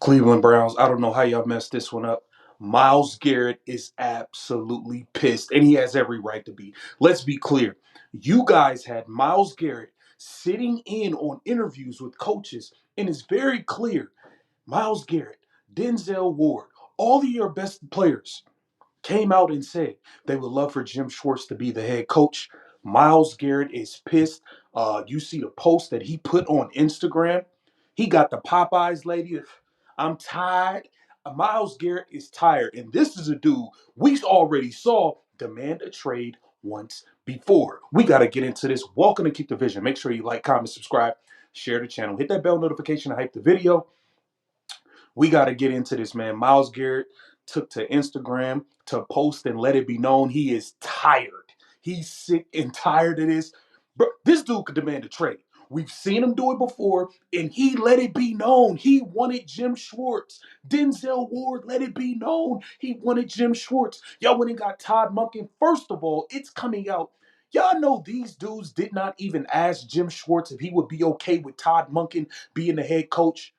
Cleveland Browns, I don't know how y'all messed this one up. Myles Garrett is absolutely pissed, and he has every right to be. Let's be clear. You guys had Myles Garrett sitting in on interviews with coaches, and it's very clear. Myles Garrett, Denzel Ward, all of your best players came out and said they would love for Jim Schwartz to be the head coach. Myles Garrett is pissed. You see the post that he put on Instagram. He got the Popeyes lady. I'm tired. Myles Garrett is tired. And this is a dude we already saw demand a trade once before. We got to get into this. Welcome to Keep the Vision. Make sure you like, comment, subscribe, share the channel. Hit that bell notification to hype the video. We got to get into this, man. Myles Garrett took to Instagram to post and let it be known he is tired. He's sick and tired of this. Bro, this dude could demand a trade. We've seen him do it before, and he let it be known. He wanted Jim Schwartz. Denzel Ward let it be known. He wanted Jim Schwartz. Y'all went and got Todd Monken. First of all, it's coming out. Y'all know these dudes did not even ask Jim Schwartz if he would be okay with Todd Monken being the head coach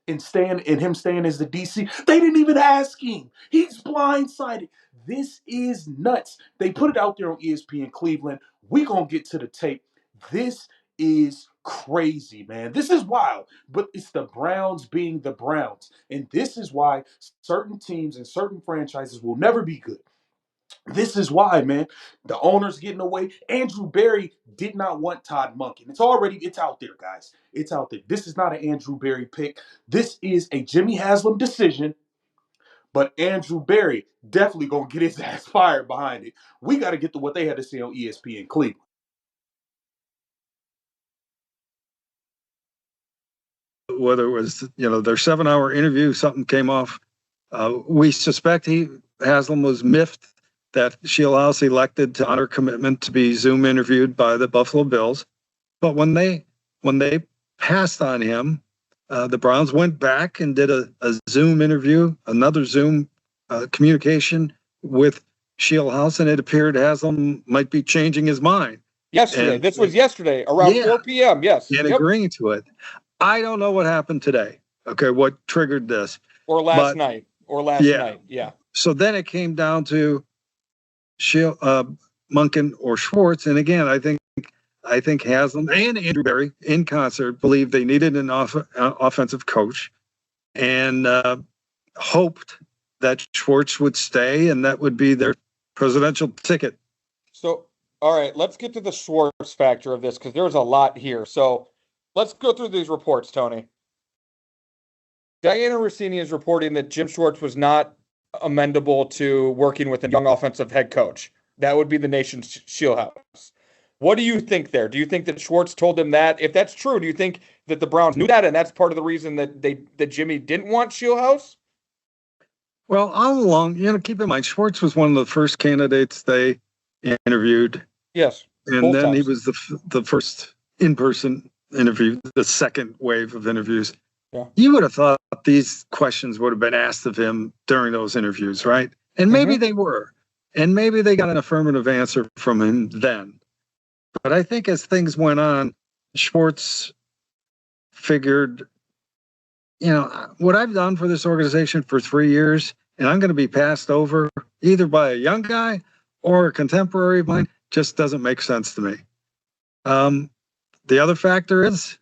and him staying as the DC. They didn't even ask him. He's blindsided. This is nuts. They put it out there on ESPN Cleveland. We gonna get to the tape. This is crazy, man. This is wild. But it's the Browns being the Browns. And this is why certain teams and certain franchises will never be good. This is why, man. The owner's getting away. Andrew Berry did not want Todd Monken. It's out there, guys. It's out there. This is not an Andrew Berry pick. This is a Jimmy Haslam decision. But Andrew Berry definitely gonna get his ass fired behind it. We got to get to what they had to say on ESPN Cleveland. Whether it was, their 7-hour interview, something came off. We suspect Haslam was miffed that Shieldhouse elected to honor commitment to be Zoom interviewed by the Buffalo Bills. But when they passed on him, the Browns went back and did a Zoom interview, another Zoom communication with Shieldhouse, and it appeared Haslam might be changing his mind. Yesterday. This was yesterday, around 4 p.m., yes. And agreeing to it. I don't know what happened today. Okay, what triggered this. Or last night. Yeah. So then it came down to Monken or Schwartz. And again, I think Haslam and Andrew Berry in concert believed they needed an offensive coach and hoped that Schwartz would stay and that would be their presidential ticket. So, all right, let's get to the Schwartz factor of this because there's a lot here. So let's go through these reports, Tony. Diana Rossini is reporting that Jim Schwartz was not amendable to working with a young offensive head coach. That would be the nation's Shieldhouse. What do you think there? Do you think that Schwartz told him that? If that's true, do you think that the Browns knew that and that's part of the reason that Jimmy didn't want Shieldhouse? Well, all along, keep in mind, Schwartz was one of the first candidates they interviewed. Yes. And then he was the first in-person interview, the second wave of interviews. Yeah. You would have thought these questions would have been asked of him during those interviews, right? And maybe they were. And maybe they got an affirmative answer from him then. But I think as things went on, Schwartz figured, what I've done for this organization for 3 years, and I'm going to be passed over either by a young guy or a contemporary of mine, just doesn't make sense to me. The other factor is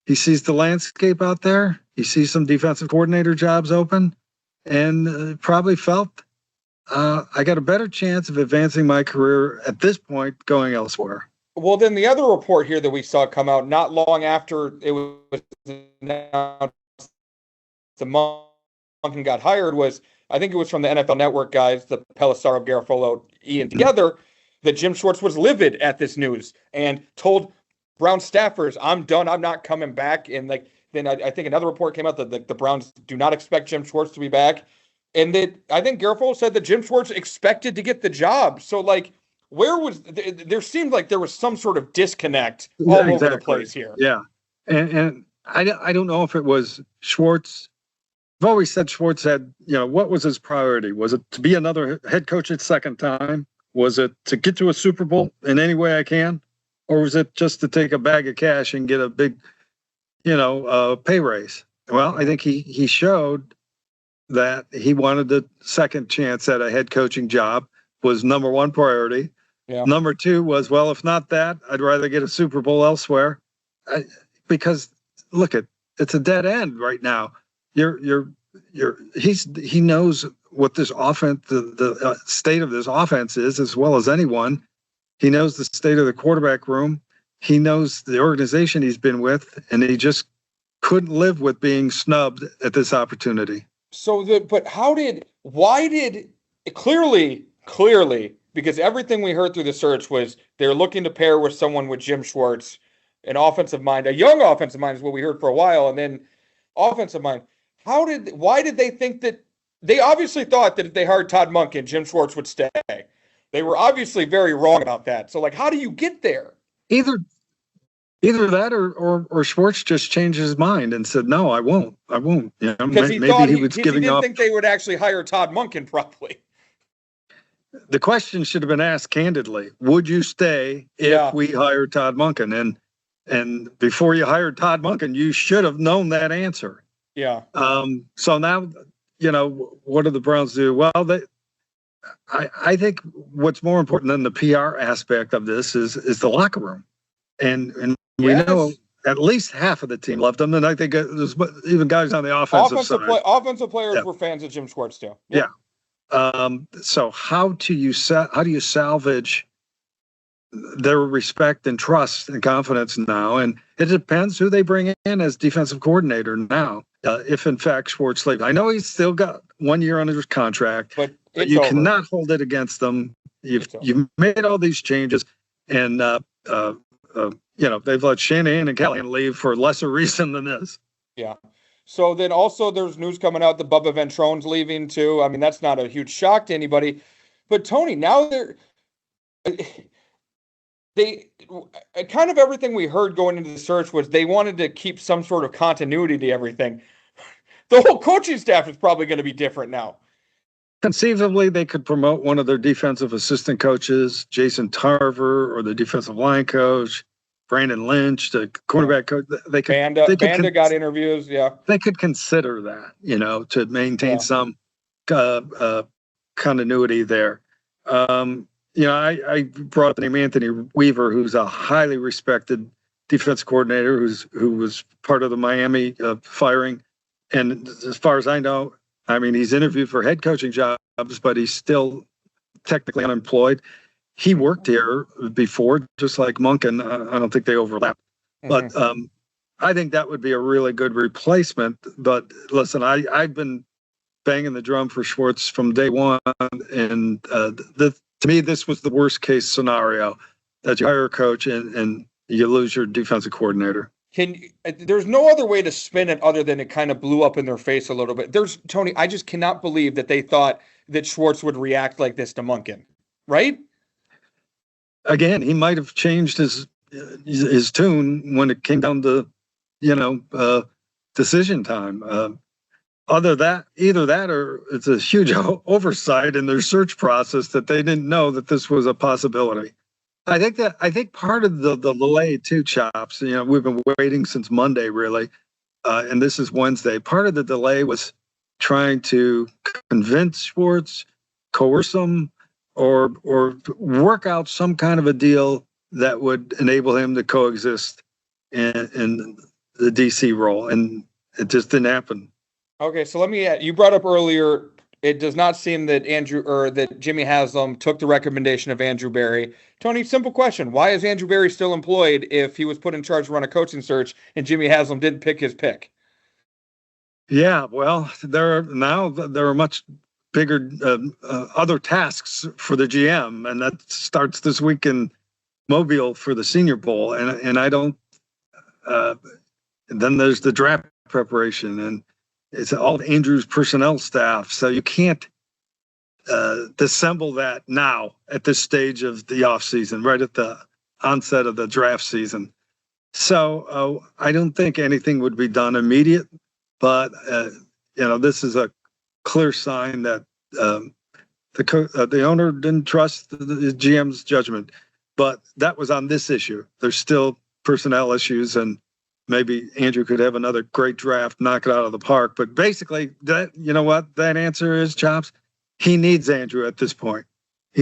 he sees the landscape out there. He sees some defensive coordinator jobs open and probably felt I got a better chance of advancing my career at this point going elsewhere. Well, then the other report here that we saw come out not long after it was announced the Monken got hired was, I think it was from the NFL Network guys, the Pelissaro, Garofalo, Ian together, that Jim Schwartz was livid at this news and told Brown staffers, I'm done, I'm not coming back. And then I think another report came out that the Browns do not expect Jim Schwartz to be back. And that I think Garofalo said that Jim Schwartz expected to get the job. So there seemed like there was some sort of disconnect all over the place here. Yeah. And I don't know if it was Schwartz. I've always said Schwartz had, what was his priority? Was it to be another head coach at second time? Was it to get to a Super Bowl in any way I can? Or was it just to take a bag of cash and get a big, pay raise? Well, I think he showed that he wanted the second chance at a head coaching job was number one priority. Yeah. Number two was, well, if not that, I'd rather get a Super Bowl elsewhere. Because look, it's a dead end right now. He knows what this offense, the state of this offense is as well as anyone. He knows the state of the quarterback room. He knows the organization he's been with, and he just couldn't live with being snubbed at this opportunity. Clearly, because everything we heard through the search was they're looking to pair with someone with Jim Schwartz, an offensive mind, a young offensive mind is what we heard for a while, and then offensive mind. Why did they think that? They obviously thought that if they hired Todd Monken, Jim Schwartz would stay. They were obviously very wrong about that. So, how do you get there? Either that or Schwartz just changed his mind and said, no, I won't. Because he didn't think they would actually hire Todd Monken probably. The question should have been asked candidly. Would you stay if we hired Todd Monken? And before you hired Todd Monken, you should have known that answer. Yeah. So now, what do the Browns do? Well, I think what's more important than the PR aspect of this is the locker room. And we know at least half of the team loved him. And I think there's even guys on the offensive side. Offensive players were fans of Jim Schwartz too. Yeah. So how do you salvage their respect and trust and confidence now? And it depends who they bring in as defensive coordinator now. If in fact Schwartz leaves, I know he's still got 1 year under his contract, but you cannot hold it against them. You've made all these changes, and they've let Shanahan and Callahan leave for lesser reason than this. Yeah. So then also there's news coming out that Bubba Ventrone's leaving too. I mean, that's not a huge shock to anybody. But Tony, now they kind of everything we heard going into the search was they wanted to keep some sort of continuity to everything. The whole coaching staff is probably going to be different now. Conceivably, they could promote one of their defensive assistant coaches, Jason Tarver, or the defensive line coach, Brandon Lynch, the quarterback coach. Banda got interviews. Yeah, they could consider that, to maintain some continuity there. I brought up the name Anthony Weaver, who's a highly respected defense coordinator, who was part of the Miami firing. And as far as I know, he's interviewed for head coaching jobs, but he's still technically unemployed. He worked here before, just like Monken. I don't think they overlap. But I think that would be a really good replacement. But listen, I've been banging the drum for Schwartz from day one. And to me, this was the worst case scenario, that you hire a coach and you lose your defensive coordinator. There's no other way to spin it other than it kind of blew up in their face a little bit. Tony, I just cannot believe that they thought that Schwartz would react like this to Monken, right? Again, he might have changed his tune when it came down to, decision time. Either that or it's a huge oversight in their search process that they didn't know that this was a possibility. I think part of the delay too, Chops, we've been waiting since Monday really, and this is Wednesday. Part of the delay was trying to convince Schwartz, coerce him, or work out some kind of a deal that would enable him to coexist in the DC role, and it just didn't happen. Okay, so let me add, you brought up earlier, it does not seem that that Jimmy Haslam took the recommendation of Andrew Berry. Tony, simple question. Why is Andrew Berry still employed if he was put in charge to run a coaching search and Jimmy Haslam didn't pick his pick? Yeah, well, there are much bigger other tasks for the GM, and that starts this week in Mobile for the Senior Bowl. And I don't and then there's the draft preparation, and it's all Andrew's personnel staff. So you can't dissemble that now at this stage of the offseason, right at the onset of the draft season. So I don't think anything would be done immediate, but this is a clear sign that the owner didn't trust the GM's judgment. But that was on this issue. There's still personnel issues, and maybe Andrew could have another great draft, knock it out of the park. But basically, that, you know what that answer is, Chops? He needs Andrew at this point.